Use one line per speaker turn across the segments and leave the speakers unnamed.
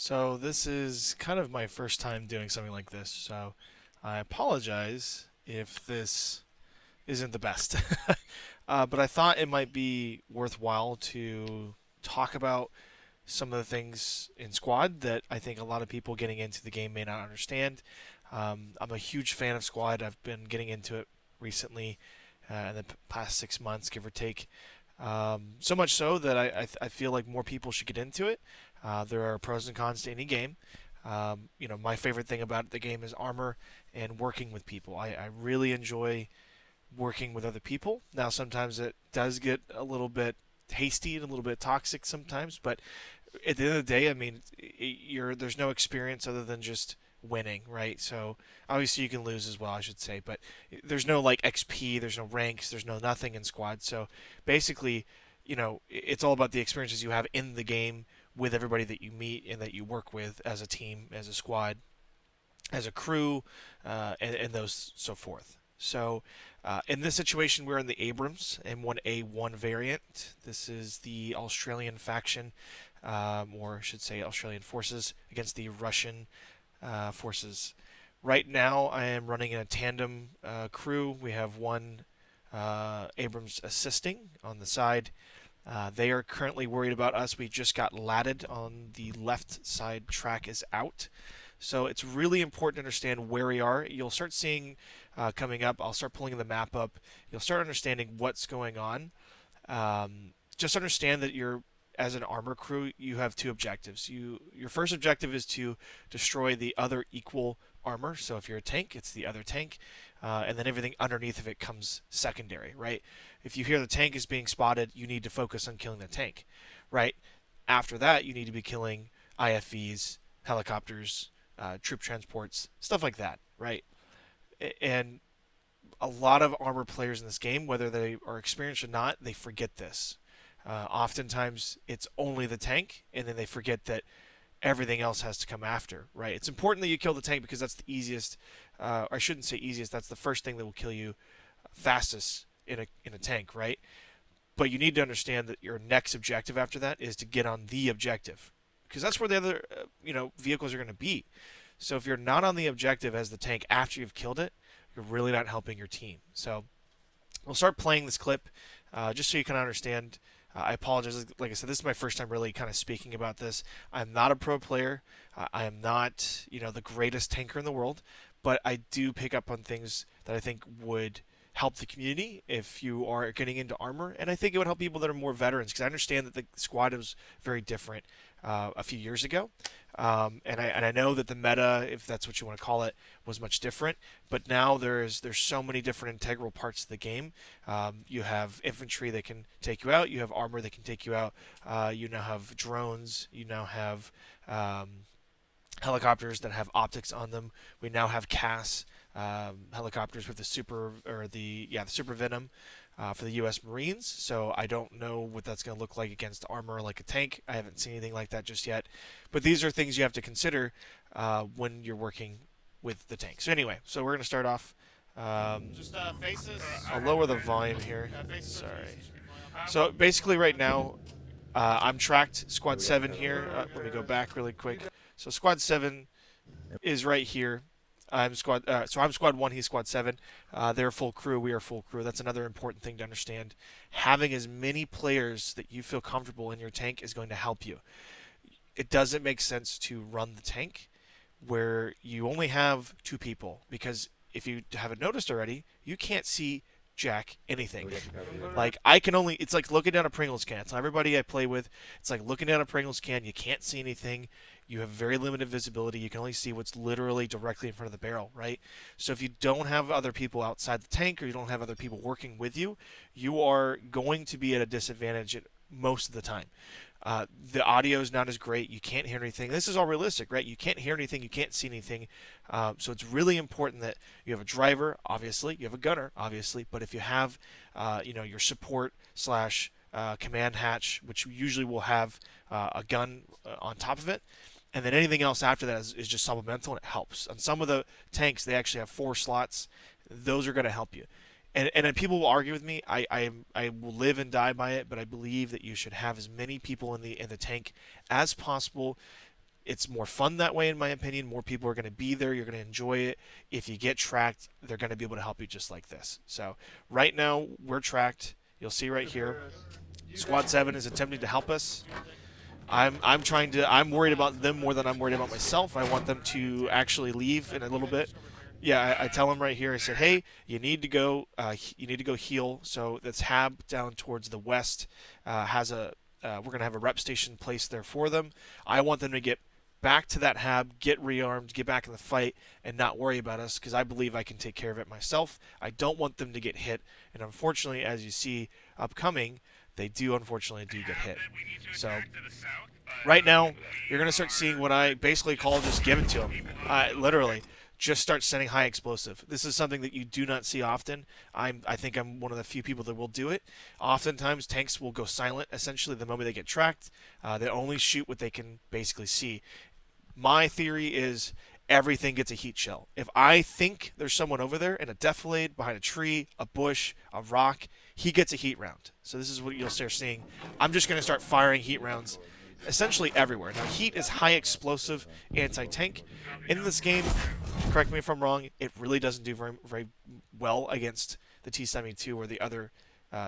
So this is kind of my first time doing something like this, so I apologize if this isn't the best. But I thought it might be worthwhile to talk about some of the things in Squad that I think a lot of people getting into the game may not understand. I'm a huge fan of Squad. I've been getting into it recently, in the past 6 months, give or take. So much so that I feel like more people should get into it. There are pros and cons to any game. My favorite thing about the game is armor and working with people. I really enjoy working with other people. Now, sometimes it does get a little bit hasty and a little bit toxic sometimes, but at the end of the day, I mean, there's no experience other than just winning, right? So obviously you can lose as well, I should say, but there's no like XP, there's no ranks, there's no nothing in Squad. So basically, it's all about the experiences you have in the game with everybody that you meet and that you work with as a team, as a squad, as a crew, and those so forth. So, in this situation, we're in the Abrams M1A1 variant. This is the Australian faction, or I should say Australian forces, against the Russian forces. Right now, I am running in a tandem crew. We have one Abrams assisting on the side. They are currently worried about us. We just got latted on the left side track is out. So it's really important to understand where we are. You'll start seeing coming up. I'll start pulling the map up. You'll start understanding what's going on. Just understand that as an armor crew, you have two objectives. Your first objective is to destroy the other equal armor. So if you're a tank, it's the other tank, and then everything underneath of it comes secondary, right? If you hear the tank is being spotted, you need to focus on killing the tank, right? After that, you need to be killing IFVs, helicopters, troop transports, stuff like that, right? And a lot of armor players in this game, whether they are experienced or not, they forget this. Oftentimes, it's only the tank, and then they forget that everything else has to come after, right? It's important that you kill the tank because that's the easiest. I shouldn't say easiest. That's the first thing that will kill you fastest in a tank, right? But you need to understand that your next objective after that is to get on the objective, because that's where the other vehicles are going to be. So if you're not on the objective as the tank after you've killed it, you're really not helping your team. So we'll start playing this clip just so you can understand. I apologize. Like I said, this is my first time really kind of speaking about this. I'm not a pro player. I am not, the greatest tanker in the world, but I do pick up on things that I think would help the community if you are getting into armor, and I think it would help people that are more veterans because I understand that the squad was very different a few years ago, and I know that the meta, if that's what you want to call it, was much different. But now there's so many different integral parts of the game. You have infantry that can take you out. You have armor that can take you out. You now have drones. You now have helicopters that have optics on them. We now have CAS helicopters with the super venom for the U.S. Marines. So I don't know what that's going to look like against armor like a tank. I haven't seen anything like that just yet. But these are things you have to consider when you're working with the tank. So anyway, so we're going to start off. Just faces. I'll lower the volume here. Sorry. So basically, right now, I'm tracked Squad 7 here. Let me go back really quick. So Squad 7 is right here. I'm Squad 1. He's Squad 7. They're full crew. We are full crew. That's another important thing to understand. Having as many players that you feel comfortable in your tank is going to help you. It doesn't make sense to run the tank where you only have two people, because if you haven't noticed already, you can't see jack anything. Like I can only it's like looking down a Pringles can. So everybody I play with, it's like looking down a Pringles can. You can't see anything. You have very limited visibility. You can only see what's literally directly in front of the barrel, right? So if you don't have other people outside the tank or you don't have other people working with you, you are going to be at a disadvantage most of the time. The audio is not as great. You can't hear anything. This is all realistic, right? You can't hear anything. You can't see anything. So it's really important that you have a driver, obviously. You have a gunner, obviously. But if you have, your support slash command hatch, which usually will have a gun on top of it, and then anything else after that is just supplemental, and it helps. On some of the tanks, they actually have 4 slots. Those are going to help you. And people will argue with me. I will live and die by it, but I believe that you should have as many people in the tank as possible. It's more fun that way, in my opinion. More people are going to be there. You're going to enjoy it. If you get tracked, they're going to be able to help you just like this. So right now, we're tracked. You'll see right here. Squad 7 is attempting to help us. I'm worried about them more than I'm worried about myself. I want them to actually leave in a little bit. Yeah, I tell them right here. I said, hey, you need to go. You need to go heal. So this hab down towards the west has a. We're gonna have a rep station placed there for them. I want them to get back to that hab, get rearmed, get back in the fight, and not worry about us because I believe I can take care of it myself. I don't want them to get hit, and unfortunately, as you see upcoming, they do unfortunately get hit. So right now, you're going to start seeing what I basically call just give it to them. Literally, just start sending high explosive. This is something that you do not see often. I think I'm one of the few people that will do it. Oftentimes, tanks will go silent, essentially, the moment they get tracked. They only shoot what they can basically see. My theory is everything gets a heat shell. If I think there's someone over there in a defilade, behind a tree, a bush, a rock, he gets a heat round. So this is what you'll start seeing. I'm just going to start firing heat rounds essentially everywhere. Now, heat is high explosive anti-tank. In this game, correct me if I'm wrong, it really doesn't do very, very well against the T-72 or the other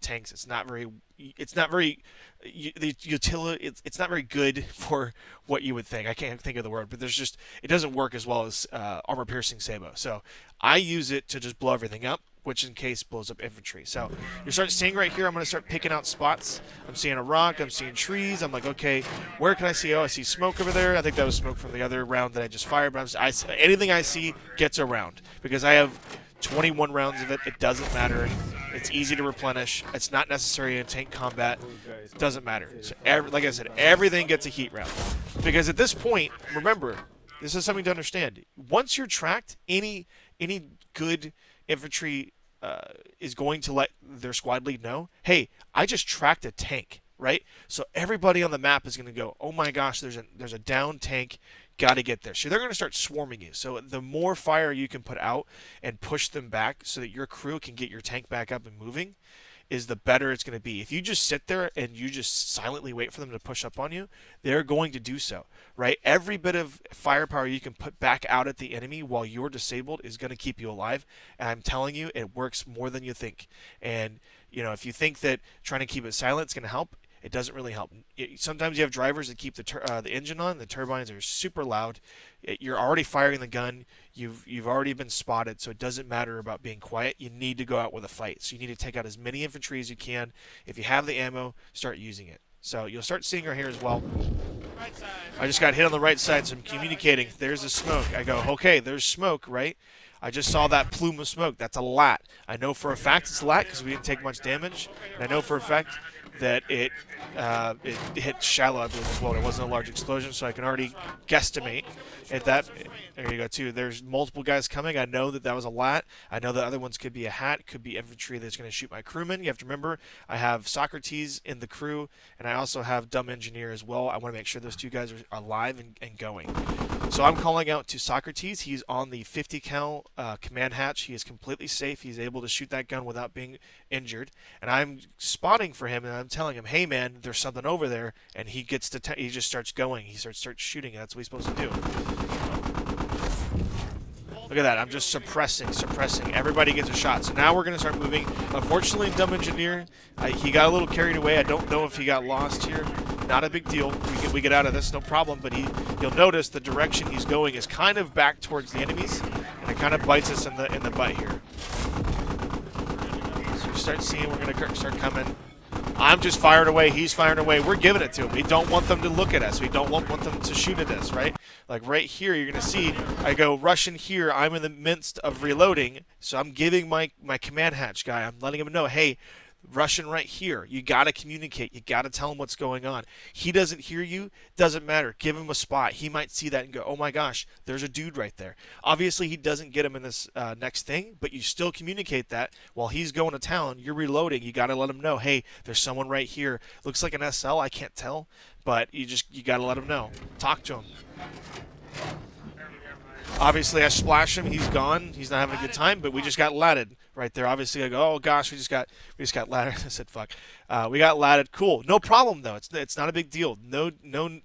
tanks. It's not very the utility. It's not very good for what you would think. I can't think of the word, but it doesn't work as well as armor piercing Sabo. So I use it to just blow everything up, which in case blows up infantry. So you start seeing right here, I'm going to start picking out spots. I'm seeing a rock, I'm seeing trees. I'm like, okay, where can I see? Oh, I see smoke over there. I think that was smoke from the other round that I just fired. But anything I see gets a round because I have 21 rounds of it. It doesn't matter. It's easy to replenish. It's not necessary in tank combat. It doesn't matter. So like I said, everything gets a heat round. Because at this point, remember, this is something to understand. Once you're tracked, any good infantry is going to let their squad lead know, hey, I just tracked a tank, right? So everybody on the map is going to go, oh my gosh, there's a down tank. Got to get there. So they're going to start swarming you. So the more fire you can put out and push them back so that your crew can get your tank back up and moving is the better it's going to be. If you just sit there and you just silently wait for them to push up on you, they're going to do so, right? Every bit of firepower you can put back out at the enemy while you're disabled is going to keep you alive. And I'm telling you, it works more than you think. And, if you think that trying to keep it silent is going to help, it doesn't really help. Sometimes you have drivers that keep the engine on. The turbines are super loud. You're already firing the gun. You've already been spotted, so it doesn't matter about being quiet. You need to go out with a fight. So you need to take out as many infantry as you can. If you have the ammo, start using it. So you'll start seeing her here as well. I just got hit on the right side, so I'm communicating. There's the smoke. I go, okay, there's smoke, right? I just saw that plume of smoke. That's a lat. I know for a fact it's a lat because we didn't take much damage. And I know for a fact that it hit shallow, I believe, as well. It wasn't a large explosion, so I can already guesstimate at that. There you go, too. There's multiple guys coming. I know that was a lat. I know the other ones could be a hat, could be infantry that's going to shoot my crewmen. You have to remember, I have Socrates in the crew, and I also have Dumb Engineer as well. I want to make sure those two guys are alive and going. So I'm calling out to Socrates. He's on the 50 cal command hatch. He is completely safe. He's able to shoot that gun without being injured. And I'm spotting for him, and I'm telling him, hey, man, there's something over there. And he gets to he just starts going. He starts shooting, and that's what he's supposed to do. Look at that. I'm just suppressing. Everybody gets a shot. So now we're going to start moving. Unfortunately, Dumb Engineer, he got a little carried away. I don't know if he got lost here. Not a big deal. We get out of this, no problem. But you'll notice the direction he's going is kind of back towards the enemies, and it kind of bites us in the butt here. So you start seeing we're going to start coming. I'm just firing away. He's firing away. We're giving it to him. We don't want them to look at us. We don't want them to shoot at us, right? Like right here, you're going to see I go Russian here. I'm in the midst of reloading, so I'm giving my command hatch guy. I'm letting him know, hey, Russian right here. You got to communicate. You got to tell him what's going on. He doesn't hear you. Doesn't matter. Give him a spot. He might see that and go, oh my gosh, there's a dude right there. Obviously, he doesn't get him in this next thing, but you still communicate that while he's going to town. You're reloading. You got to let him know, hey, there's someone right here. Looks like an SL. I can't tell, but you got to let him know. Talk to him. Obviously, I splash him. He's gone. He's not having a good time. But we just got latted right there. Obviously, I go, oh gosh, we just got latted. I said, fuck. We got latted. Cool. No problem though. It's not a big deal. No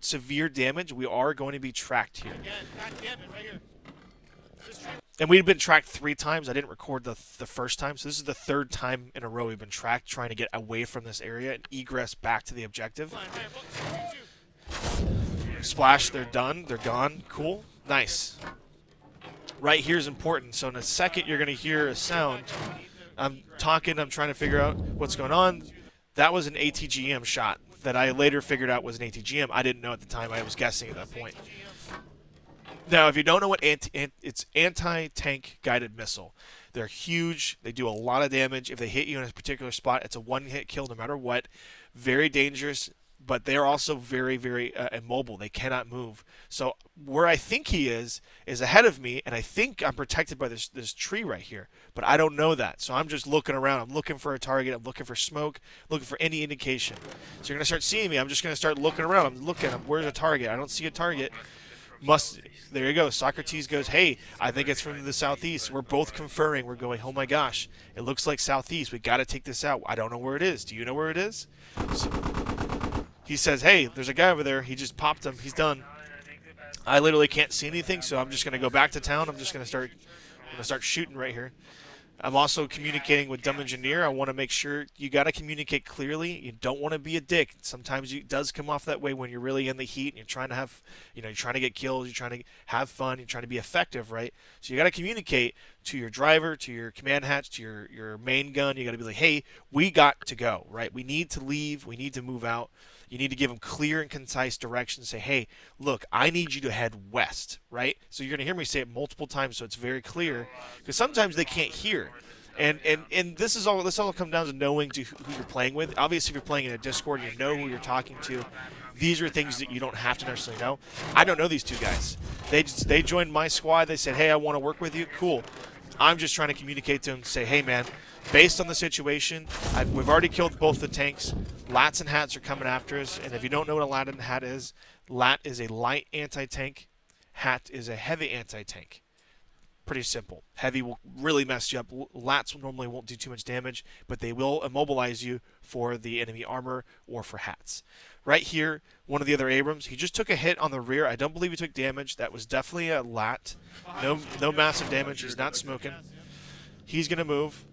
severe damage. We are going to be tracked here. And we've been tracked 3 times. I didn't record the first time, so this is the 3rd time in a row we've been tracked, trying to get away from this area and egress back to the objective. Splash. They're done. They're gone. Cool. Nice. Right here is important. So in a second, you're going to hear a sound. I'm talking. I'm trying to figure out what's going on. That was an ATGM shot that I later figured out was an ATGM. I didn't know at the time. I was guessing at that point. Now, if you don't know what it's anti-tank guided missile. They're huge. They do a lot of damage. If they hit you in a particular spot, it's a one-hit kill no matter what. Very dangerous, but they're also very, very immobile. They cannot move. So where I think he is ahead of me, and I think I'm protected by this tree right here. But I don't know that. So I'm just looking around. I'm looking for a target. I'm looking for smoke, looking for any indication. So you're going to start seeing me. I'm just going to start looking around. I'm looking. Where's a target? I don't see a target. There you go. Socrates goes, hey, I think it's from the southeast. We're both conferring. We're going, oh my gosh, it looks like southeast. We got to take this out. I don't know where it is. Do you know where it is? So he says, hey, there's a guy over there. He just popped him. He's done. I literally can't see anything, so I'm just going to go back to town. I'm just going to start shooting right here. I'm also communicating with Dumb Engineer. I want to make sure you got to communicate clearly. You don't want to be a dick. Sometimes it does come off that way when you're really in the heat and you're trying to have, you're trying to get kills, you're trying to have fun, you're trying to be effective, right? So you got to communicate to your driver, to your command hatch, to your main gun. You got to be like, hey, we got to go, right? We need to leave. We need to move out. You need to give them clear and concise directions. Say, hey, look, I need you to head west, right? So you're going to hear me say it multiple times so it's very clear, because sometimes they can't hear. And this all comes down to knowing who you're playing with. Obviously, if you're playing in a Discord, you know who you're talking to. These are things that you don't have to necessarily know. I don't know these 2 guys. They joined my squad. They said, hey, I want to work with you. Cool. I'm just trying to communicate to them, say, hey, man, based on the situation, we've already killed both the tanks. Lats and hats are coming after us. And if you don't know what a lat and hat is, lat is a light anti-tank. Hat is a heavy anti-tank. Pretty simple. Heavy will really mess you up. Lats normally won't do too much damage, but they will immobilize you for the enemy armor or for hats. Right here, one of the other Abrams, he just took a hit on the rear. I don't believe he took damage. That was definitely a lat. No massive damage. He's not smoking. He's going to move.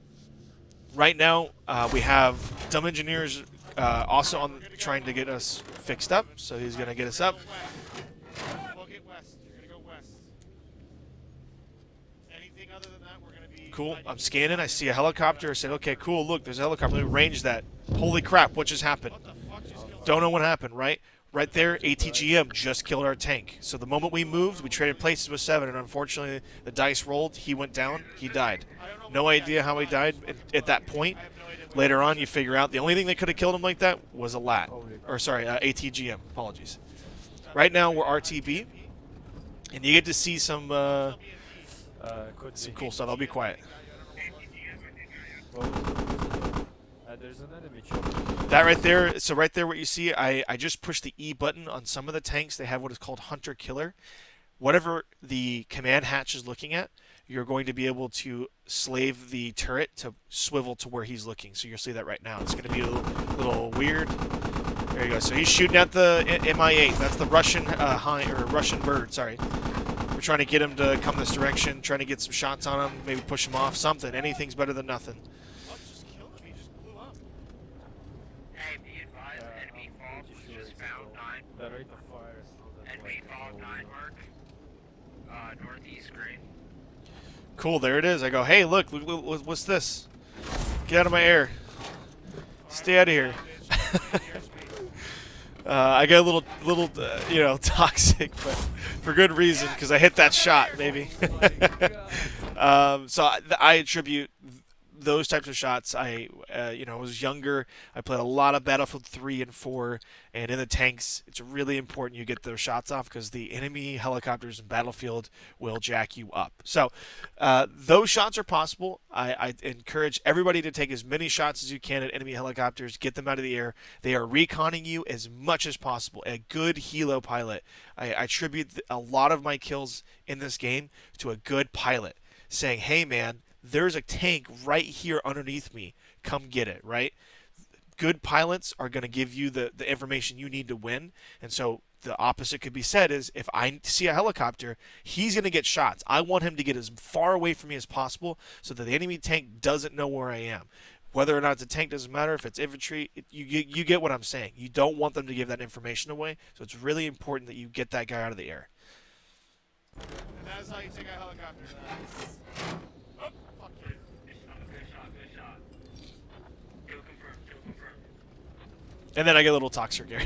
Right now, we have Dumb Engineers also trying to get us fixed up, so he's going to get us up. Cool. I'm scanning. I see a helicopter. I said, okay, cool. Look, there's a helicopter. Let me range that. Holy crap, what just happened? Don't know what happened, right? Right there, ATGM just killed our tank. So the moment we moved, we traded places with 7, and unfortunately, the dice rolled. He went down. He died. No idea how he died at that point. Later on, you figure out the only thing that could have killed him like that was a lat. Or, sorry, ATGM. Apologies. Right now, we're RTB, and you get to see some cool stuff. I'll be quiet. That right there, so right there what you see, I just pushed the E button on some of the tanks. They have what is called Hunter Killer. Whatever the command hatch is looking at, you're going to be able to slave the turret to swivel to where he's looking. So you'll see that right now. It's going to be a little weird. There you go. So he's shooting at the M1A1. That's the Russian Russian bird, sorry. We're trying to get him to come this direction, trying to get some shots on him, maybe push him off, something. Anything's better than nothing.
Hey, be advised, enemy fault was just found 9. Enemy fault 9 mark. Northeast green.
Cool, there it is. I go, hey, look, what's this? Get out of my air. Stay out of here. I got a little toxic, but for good reason, because I hit that shot, maybe. So I attribute those types of shots. I was younger. I played a lot of Battlefield 3 and 4, and in the tanks, it's really important you get those shots off because the enemy helicopters in Battlefield will jack you up. So those shots are possible. I encourage everybody to take as many shots as you can at enemy helicopters. Get them out of the air. They are reconning you as much as possible. A good helo pilot. I attribute a lot of my kills in this game to a good pilot saying, "Hey man, there's a tank right here underneath me. Come get it," right? Good pilots are going to give you the information you need to win. And so the opposite could be said is if I see a helicopter, he's going to get shots. I want him to get as far away from me as possible so that the enemy tank doesn't know where I am. Whether or not it's a tank doesn't matter. If it's infantry, you get what I'm saying. You don't want them to give that information away. So it's really important that you get that guy out of the air. And that's how you take a helicopter. Oh, fuck you.
Good shot, good shot, good shot. Kill confirmed, kill confirmed.
And then I get a little toxic here.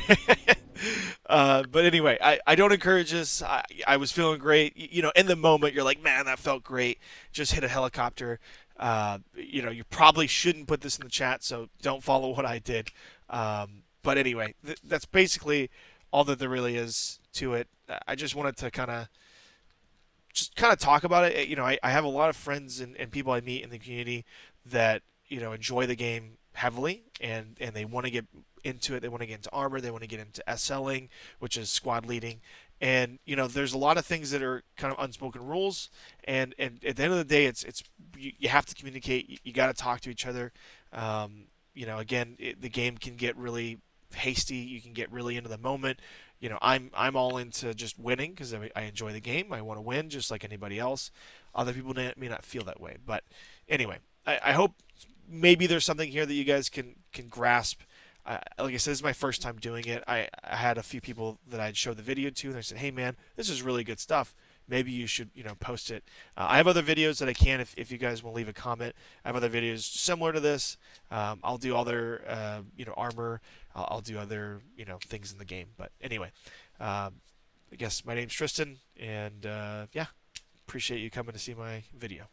But anyway, I don't encourage this. I was feeling great. In the moment, you're like, man, that felt great. Just hit a helicopter. You probably shouldn't put this in the chat, so don't follow what I did. But anyway, that's basically all that there really is to it. I just wanted to kind of talk about it. I have a lot of friends and people I meet in the community that enjoy the game heavily and they want to get into it. They want to get into armor. They want to get into SLing, which is squad leading. And there's a lot of things that are kind of unspoken rules. And at the end of the day, it's you have to communicate. You got to talk to each other. Again, the game can get really hasty. You can get really into the moment. I'm all into just winning because I enjoy the game. I want to win just like anybody else. Other people may not feel that way, but anyway, I hope maybe there's something here that you guys can grasp. Like I said, this is my first time doing it. I had a few people that I'd showed the video to, and they said, "Hey man, this is really good stuff. Maybe you should post it." I have other videos that I can if you guys will leave a comment. I have other videos similar to this. I'll do other armor. I'll do other things in the game. But anyway, I guess my name's Tristan, and yeah, appreciate you coming to see my video.